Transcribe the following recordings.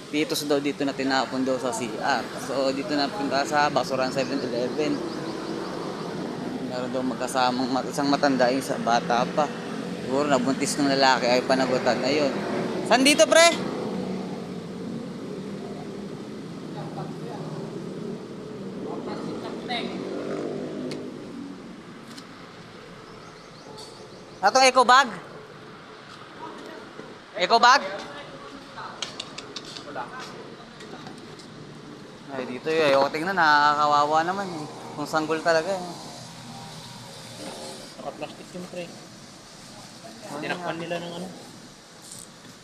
pitos daw dito na tinapon daw sa CR. So dito na punta sa basuran 7-Eleven. Meron daw magkasamang isang matanda, yung sa bata pa. Siguro nabuntis ng lalaki ay panagutan. Ayun. Saan dito, pre? Atong eco bag? Eco bag? Ay, dito yun. Ayoko tingnan. Nakakawawa naman eh. Kung sanggol talaga eh. Naka-plastic yung pre. Tinakpan nila ng ano.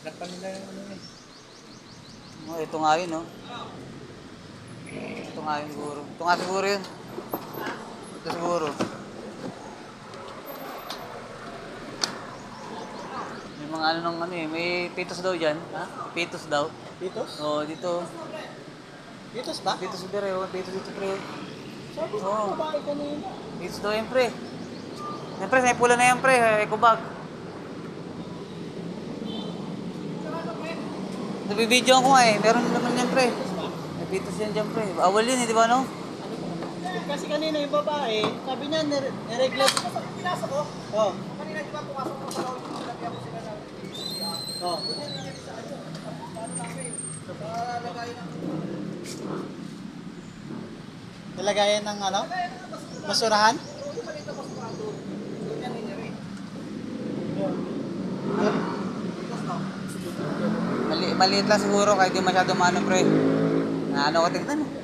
Tinakpan nila ng ano eh. Oh, ito nga yun, oh. Ito nga yun siguro. Ito nga siguro yun. Ito siguro. May mga ano ng ano eh. May pitos daw dyan. Ha? Pitos daw. Pitos? Oo, dito. Pitos ba? Pitos dito, oh. Pitos dito, pre. Sabi ko, Oo. babae kanina. Pitos daw yan, pre. Yan, pre. May pula na yan, pre. Eco bag. Nabibidyoan ko nga eh. Meron naman yan, pre. May pitos yan dyan, pre. Bawal yun eh, di ba, no? Kasi kanina yung babae, sabi niya, nireglat. Pinasok ko? Oo. Kanina di ba pumasok ko sa loob, sinabi ako sila na. Oo. Nalagayan ng ano? Basurahan? Maliit lang siguro kahit di masyado maano, pre. Na ano ko tingnan eh.